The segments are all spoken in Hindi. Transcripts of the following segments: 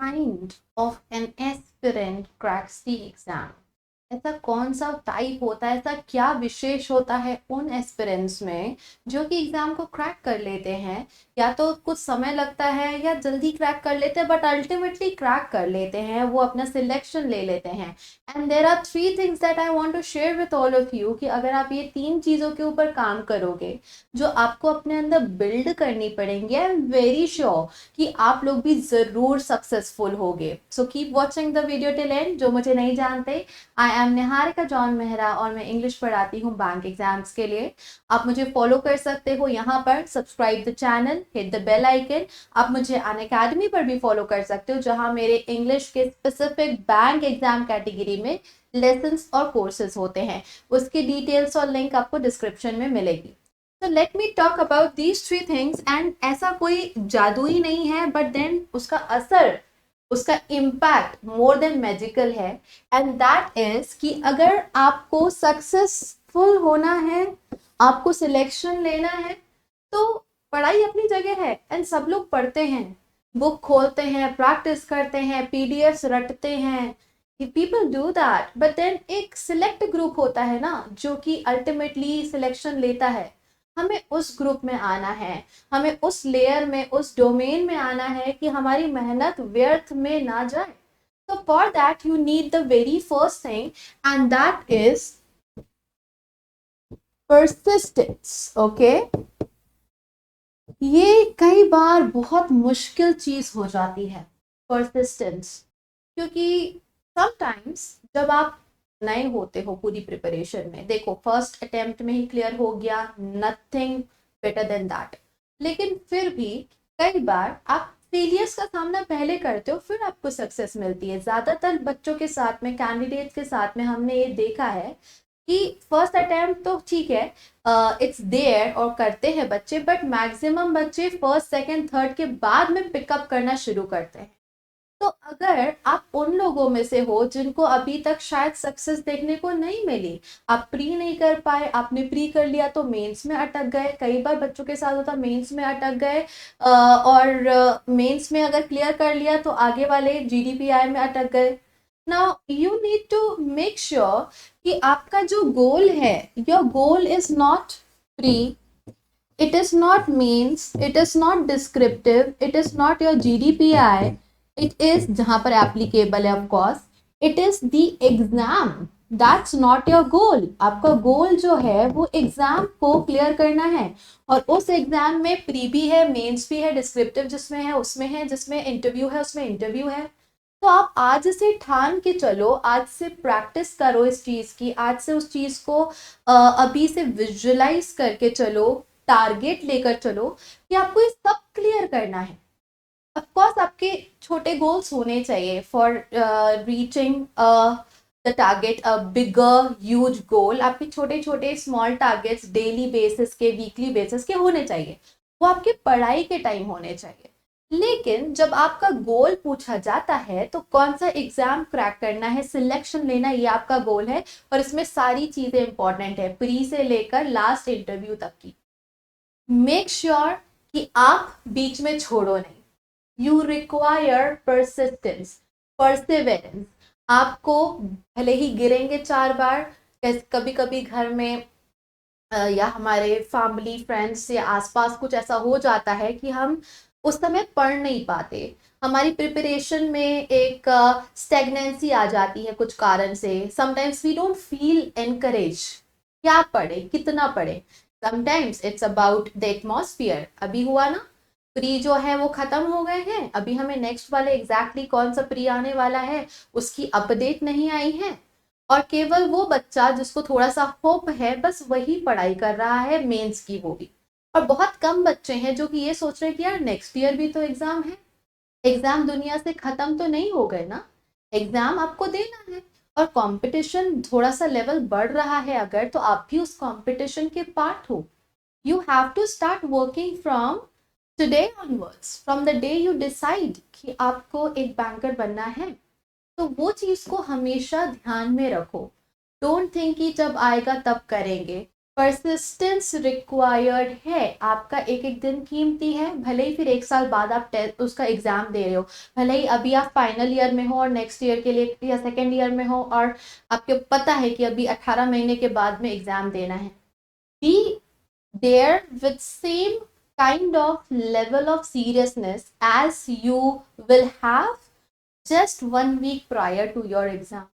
kind of an aspirant cracks the exam? ऐसा कौन सा टाइप होता है, ऐसा क्या विशेष होता है उन एस्पिरेंट्स में जो कि एग्जाम को क्रैक कर लेते हैं? या तो कुछ समय लगता है या जल्दी क्रैक कर लेते हैं, बट अल्टीमेटली क्रैक कर लेते हैं, वो अपना सिलेक्शन ले लेते हैं। And there are three things that I want to share with all of you कि अगर आप ये तीन चीज़ों के ऊपर काम करोगे जो आपको अपने अंदर बिल्ड करनी पड़ेंगी, आई एम वेरी श्योर कि आप लोग भी ज़रूर सक्सेसफुल होगे। So keep watching the video till and. जो मुझे नहीं जानते, I am Niharika John Mehra और मैं इंग्लिश पढ़ाती हूँ बैंक एग्जाम्स के लिए। आप मुझे फॉलो कर सकते हो यहाँ पर, subscribe the channel, hit the bell icon. आप मुझे अनअकैडमी पर भी फॉलो कर सकते हो जहाँ मेरे इंग्लिश के स्पेसिफिक बैंक एग्जाम कैटेगरी में लेसन्स और कोर्सेज होते हैं। उसकी डिटेल्स और लिंक आपको डिस्क्रिप्शन में मिलेगी। तो let me talk about these three things. And ऐसा कोई जादू ही नहीं है, बट देन उसका असर, उसका इम्पैक्ट मोर देन मैजिकल है। एंड दैट इज कि अगर आपको सक्सेसफुल होना है, आपको सिलेक्शन लेना है, तो पढ़ाई अपनी जगह है एंड सब लोग पढ़ते हैं, बुक खोलते हैं, प्रैक्टिस करते हैं, पीडीएफ रटते हैं। People do that, but then एक सिलेक्ट ग्रुप होता है ना जो कि अल्टीमेटली सिलेक्शन लेता है। हमें उस ग्रुप में आना है, हमें उस लेयर में, उस डोमेन में आना है कि हमारी मेहनत व्यर्थ में ना जाए। तो for that you need the very first thing, and that is persistence. Okay, ये कई बार बहुत मुश्किल चीज हो जाती है, persistence। क्योंकि समटाइम्स जब आप नए होते हो पूरी प्रिपरेशन में, देखो फर्स्ट अटेम्प्ट में ही क्लियर हो गया, नथिंग बेटर देन दैट। लेकिन फिर भी कई बार आप फेलियर्स का सामना पहले करते हो, फिर आपको सक्सेस मिलती है। ज़्यादातर बच्चों के साथ में, कैंडिडेट्स के साथ में हमने ये देखा है कि फर्स्ट अटेम्प्ट तो ठीक है, इट्स देयर और करते हैं बच्चे, बट मैक्सिमम बच्चे फर्स्ट सेकंड थर्ड के बाद में पिकअप करना शुरू करते हैं। तो अगर आप उन लोगों में से हो जिनको अभी तक शायद सक्सेस देखने को नहीं मिली, आप प्री नहीं कर पाए, आपने प्री कर लिया तो मेंस में अटक गए, कई बार बच्चों के साथ होता मेंस में अटक गए, और मेंस में अगर क्लियर कर लिया तो आगे वाले जीडीपीआई में अटक गए। Now you need to make sure कि आपका जो गोल है, your goal is not pre, it is not means, it is not descriptive, it is not your GDPI, it is जहां पर applicable है of course, it is the exam, that's not your goal। आपका गोल जो है वो एग्जाम को क्लियर करना है, और उस एग्जाम में प्री भी है, मेंस भी है, डिस्क्रिप्टिव जिसमें है उसमें है, जिसमें इंटरव्यू है उसमें इंटरव्यू है। तो आप आज से ठान के चलो, आज से प्रैक्टिस करो इस चीज की, आज से उस चीज को अभी से विजुअलाइज करके चलो, टारगेट लेकर चलो कि आपको ये सब क्लियर करना है। ऑफ कोर्स आपके छोटे गोल्स होने चाहिए for reaching the target, a bigger huge goal. आपके छोटे छोटे स्मॉल टारगेट्स डेली बेसिस के, वीकली बेसिस के होने चाहिए, वो आपके पढ़ाई के टाइम होने चाहिए। लेकिन जब आपका गोल पूछा जाता है तो कौन सा एग्जाम क्रैक करना है, सिलेक्शन लेना, ये आपका गोल है। और इसमें सारी चीजें इंपॉर्टेंट है, प्री से लेकर लास्ट इंटरव्यू तक की। मेक श्योर कि आप बीच में छोड़ो नहीं। You require persistence, perseverance. आपको भले ही गिरेंगे 4 बार, कभी कभी घर में या हमारे फैमिली फ्रेंड्स या आसपास कुछ ऐसा हो जाता है कि हम उस समय पढ़ नहीं पाते, हमारी प्रिपरेशन में एक स्टेगनेंसी आ जाती है कुछ कारण से। Sometimes we don't feel encourage, क्या पढ़े, कितना पढ़े। Sometimes it's about the atmosphere. अभी हुआ ना, प्री जो है वो खत्म हो गए हैं, अभी हमें नेक्स्ट वाले एग्जैक्टली कौन सा प्री आने वाला है उसकी अपडेट नहीं आई है, और केवल वो बच्चा जिसको थोड़ा सा होप है बस वही पढ़ाई कर रहा है मेंस की, वो भी। और बहुत कम बच्चे हैं जो कि ये सोच रहे हैं कि यार नेक्स्ट ईयर भी तो एग्जाम है, एग्जाम दुनिया से खत्म तो नहीं हो गए ना, एग्जाम आपको देना है। और कंपटीशन थोड़ा सा लेवल बढ़ रहा है अगर, तो आप भी उस कंपटीशन के पार्ट हो। You have to start working from today onwards, from the day you decide कि आपको एक बैंकर बनना है। तो वो चीज को हमेशा ध्यान में रखो। डोंट थिंक कि जब आएगा तब करेंगे। परसिस्टेंस रिक्वायर्ड है, आपका एक एक दिन कीमती है, भले ही फिर एक साल बाद आप उसका एग्जाम दे रहे हो, भले ही अभी आप फाइनल ईयर में हो और नेक्स्ट ईयर के लिए या सेकेंड ईयर में हो और आपको पता है कि अभी 18 महीने के बाद में एग्जाम देना है, be there with same kind of level of seriousness as you will have just 1 week prior to your exam.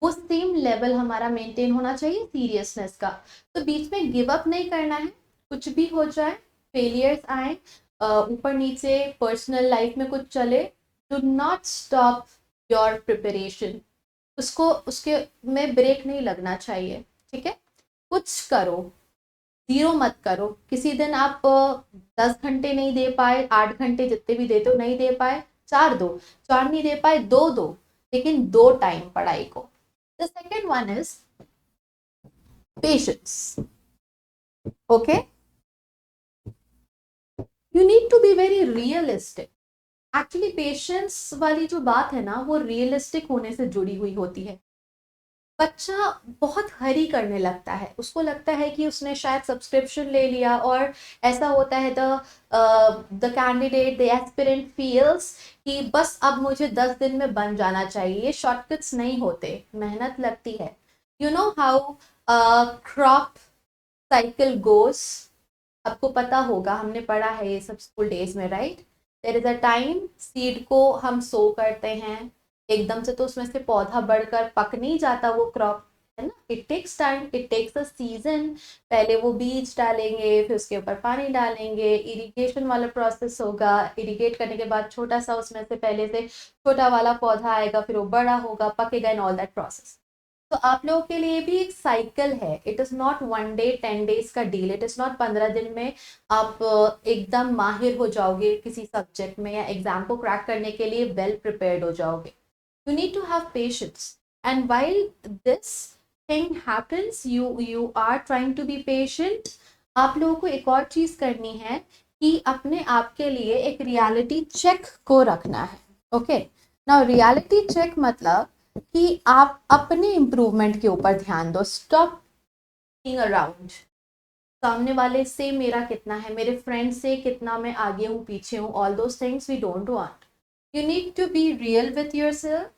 वो सेम लेवल हमारा मेंटेन होना चाहिए सीरियसनेस का। तो बीच में गिव अप नहीं करना है, कुछ भी हो जाए, फेलियर्स आए, ऊपर नीचे पर्सनल लाइफ में कुछ चले, do not stop your preparation, उसको उसके में ब्रेक नहीं लगना चाहिए, ठीक है। कुछ करो, जीरो मत करो। किसी दिन आप 10 घंटे नहीं दे पाए, 8 घंटे जितने भी देते हो नहीं दे पाए, 4 दो, 4 नहीं दे पाए 2 दो, लेकिन 2 टाइम पढ़ाई को। The second one is patience. Okay? You need to be very realistic. Actually, patience वाली जो बात है ना, वो realistic होने से जुड़ी हुई होती है। बच्चा बहुत हरी करने लगता है, उसको लगता है कि उसने शायद सब्सक्रिप्शन ले लिया, और ऐसा होता है the candidate the aspirant feels कि बस अब मुझे 10 दिन में बन जाना चाहिए। ये शॉर्टकट्स नहीं होते, मेहनत लगती है। You know how crop cycle goes, आपको पता होगा, हमने पढ़ा है ये सब स्कूल डेज में, right. There is a time, seed को हम सो करते हैं, एकदम से तो उसमें से पौधा बढ़कर पक नहीं जाता वो क्रॉप, है ना। It takes time, it takes a season. पहले वो बीज डालेंगे, फिर उसके ऊपर पानी डालेंगे, इरिगेशन वाला प्रोसेस होगा, इरिगेट करने के बाद छोटा सा उसमें से पहले से छोटा वाला पौधा आएगा, फिर वो बड़ा होगा, पकेगा, इन ऑल दैट प्रोसेस। तो आप लोगों के लिए भी एक साइकिल है। It is not 1 day 10 days का डील, इट इज नॉट 15 दिन में आप एकदम माहिर हो जाओगे किसी सब्जेक्ट में, या एग्जाम को क्रैक करने के लिए वेल प्रिपेयर्ड हो जाओगे। You need to have patience, and while this thing happens, you are trying to be patient. आप लोगों को एक और चीज करनी है कि अपने आप के लिए एक रियलिटी चेक को रखना है। ओके, नाउ रियलिटी चेक मतलब कि आप अपने इम्प्रूवमेंट के ऊपर ध्यान दो। स्टॉप लुकिंग अराउंड, सामने वाले से मेरा कितना है, मेरे फ्रेंड से कितना मैं आगे हूँ पीछे हूँ, all those things we don't want. You need to be real with yourself,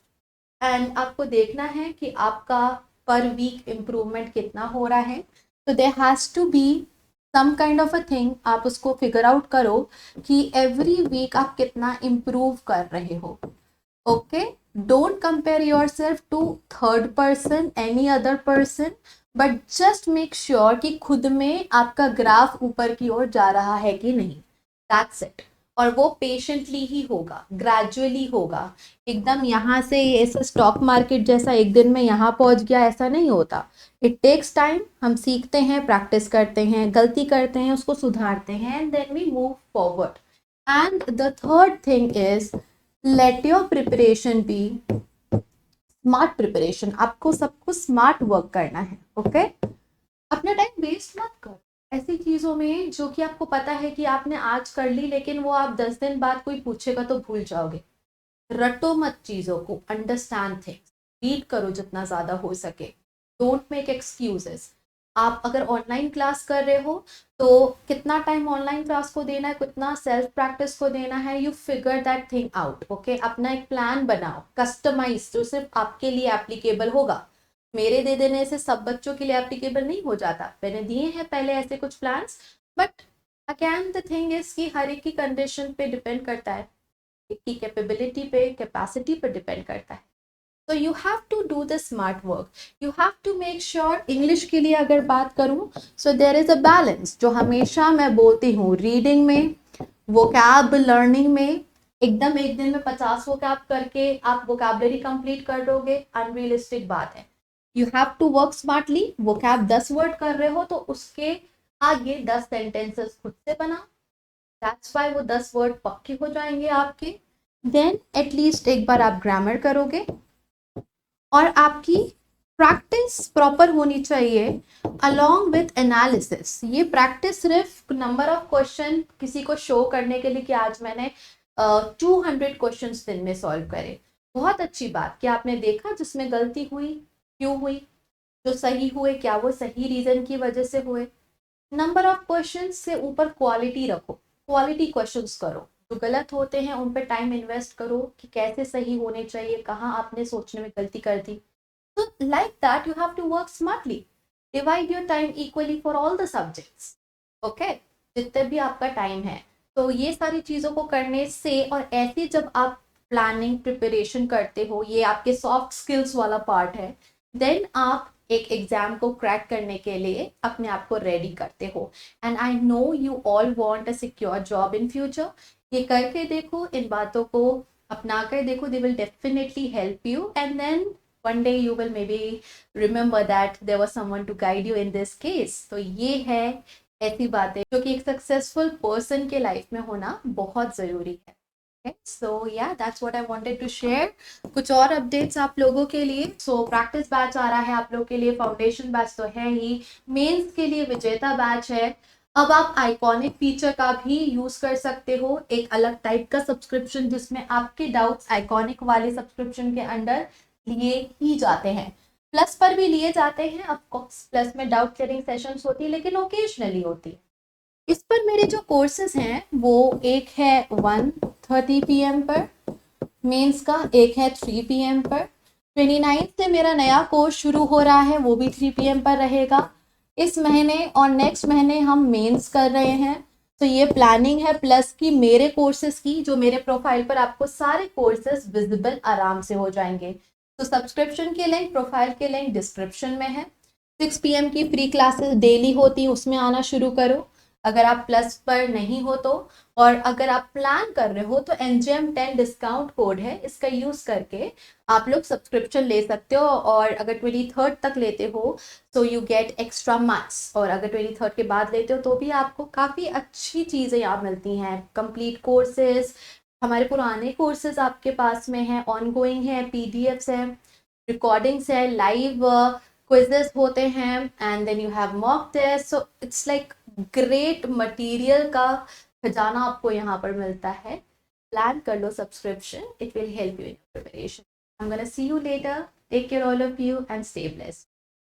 and आपको देखना है कि आपका पर वीक इम्प्रूवमेंट कितना हो रहा है। तो there has to be some kind of a thing, आप उसको फिगर आउट करो कि एवरी वीक आप कितना इम्प्रूव कर रहे हो। Okay, don't compare yourself to third person, any other person, but just make sure कि खुद में आपका ग्राफ ऊपर की ओर जा रहा है कि नहीं, दैट्स इट। और वो पेशेंटली ही होगा, ग्रेजुअली होगा, एकदम यहाँ से ऐसा स्टॉक मार्केट जैसा एक दिन में यहाँ पहुँच गया ऐसा नहीं होता। इट टेक्स टाइम, हम सीखते हैं, प्रैक्टिस करते हैं, गलती करते हैं, उसको सुधारते हैं, and then we move forward. And the third thing is let your preparation be smart preparation. आपको सब कुछ स्मार्ट वर्क करना है। ओके, अपना टाइम वेस्ट मत कर ऐसी चीजों में जो कि आपको पता है कि आपने आज कर ली, लेकिन वो आप 10 दिन बाद कोई पूछेगा तो भूल जाओगे। रटो मत चीजों को, अंडरस्टैंड थिंग्स, रीड करो जितना ज्यादा हो सके, डोंट मेक एक्सक्यूजेस। आप अगर ऑनलाइन क्लास कर रहे हो तो कितना टाइम ऑनलाइन क्लास को देना है, कितना सेल्फ प्रैक्टिस को देना है, you figure that thing out. Okay, अपना एक प्लान बनाओ, कस्टमाइज, जो सिर्फ आपके लिए एप्लीकेबल होगा। मेरे दे देने से सब बच्चों के लिए एप्लीकेबल नहीं हो जाता, मैंने दिए हैं पहले ऐसे कुछ plans, but again the thing is कि हर एक की कंडीशन पे डिपेंड करता है, की कैपेबिलिटी पे, कैपेसिटी पे डिपेंड करता है। तो you have to do the smart work, you have to make sure. English के लिए अगर बात करूं, so there is a balance, जो हमेशा मैं बोलती हूँ, रीडिंग में, वोकैब लर्निंग में। एकदम एक दिन में 50 वोकैब करके आप वोकैबलरी कंप्लीट कर दोगे, अनरियलिस्टिक बात है। You have to work smartly, vocab 10 word कर रहे हो तो उसके आगे 10 सेंटेंसेस खुद से बनाओ, दैट्स वाई वो 10 वर्ड पक्के हो जाएंगे आपके। देन एटलीस्ट एक बार आप ग्रामर करोगे, और आपकी प्रैक्टिस प्रॉपर होनी चाहिए अलोंग विथ एनालिसिस। ये प्रैक्टिस सिर्फ नंबर ऑफ क्वेश्चन किसी को शो करने के लिए कि आज मैंने 200 क्वेश्चन दिन में सॉल्व करे, बहुत अच्छी बात कि आपने देखा जिसमें गलती हुई, क्यों हुई, जो सही हुए क्या वो सही रीज़न की वजह से हुए। नंबर ऑफ क्वेश्चंस से ऊपर क्वालिटी रखो, क्वालिटी क्वेश्चंस करो। जो गलत होते हैं उन पर टाइम इन्वेस्ट करो कि कैसे सही होने चाहिए, कहाँ आपने सोचने में गलती कर दी। तो like that you have to work smartly, divide your time equally for all the subjects. Okay, जितने भी आपका टाइम है। तो ये सारी चीज़ों को करने से, और ऐसे जब आप प्लानिंग प्रिपरेशन करते हो, ये आपके सॉफ्ट स्किल्स वाला पार्ट है, देन आप एक एग्जाम को क्रैक करने के लिए अपने आप को रेडी करते हो। And I know you all want a secure job in future. ये करके देखो, इन बातों को अपना कर देखो, they will definitely help you, and then one day you will maybe remember that there was someone to guide you in this case. तो ये है ऐसी बातें जो कि एक सक्सेसफुल पर्सन के लाइफ में होना बहुत ज़रूरी है। So yeah that's what I wanted to share. कुछ और अपडेट्स आप लोगों के लिए। सो प्रैक्टिस बैच आ रहा है आप लोगों के लिए, फाउंडेशन बैच तो है ही, मेंस के लिए विजेता बैच है। अब आप आइकॉनिक फीचर का भी यूज कर सकते हो, एक अलग टाइप का सब्सक्रिप्शन जिसमें आपके डाउट्स आइकॉनिक वाले सब्सक्रिप्शन के अंडर लिए ही जाते हैं। प्लस पर भी लिए जाते हैं, ऑफकोर्स प्लस में डाउट क्लियरिंग सेशंस होती है, लेकिन ओकेजनली होती है। इस पर मेरे जो कोर्सेज हैं वो एक है 1:30 PM पर मेंस का, एक है 3 PM पर। 29 से मेरा नया कोर्स शुरू हो रहा है, वो भी 3 PM पर रहेगा। इस महीने और नेक्स्ट महीने हम मेंस कर रहे हैं। तो ये प्लानिंग है प्लस की मेरे कोर्सेज की, जो मेरे प्रोफाइल पर आपको सारे कोर्सेज विजिबल आराम से हो जाएंगे। तो सब्सक्रिप्शन के लिंक, प्रोफाइल के लिंक डिस्क्रिप्शन में है। 6 PM की फ्री क्लासेस डेली होती, उसमें आना शुरू करो अगर आप प्लस पर नहीं हो तो। और अगर आप प्लान कर रहे हो तो NGM10 डिस्काउंट कोड है, इसका यूज करके आप लोग सब्सक्रिप्शन ले सकते हो। और अगर 23rd तक लेते हो तो यू गेट एक्स्ट्रा मंथ्स, और अगर 23rd के बाद लेते हो तो भी आपको काफ़ी अच्छी चीज़ें यहाँ मिलती हैं। कंप्लीट कोर्सेज, हमारे पुराने कोर्सेज आपके पास में हैं, ऑनगोइंग है, PDFs हैं, रिकॉर्डिंग्स है, लाइव क्विजेस होते हैं, and then you have mock test. So it's like great material का खजाना आपको यहाँ पर मिलता है। प्लान कर लो subscription, it will help you in preparation. I am gonna see you later, take care all of you and stay blessed.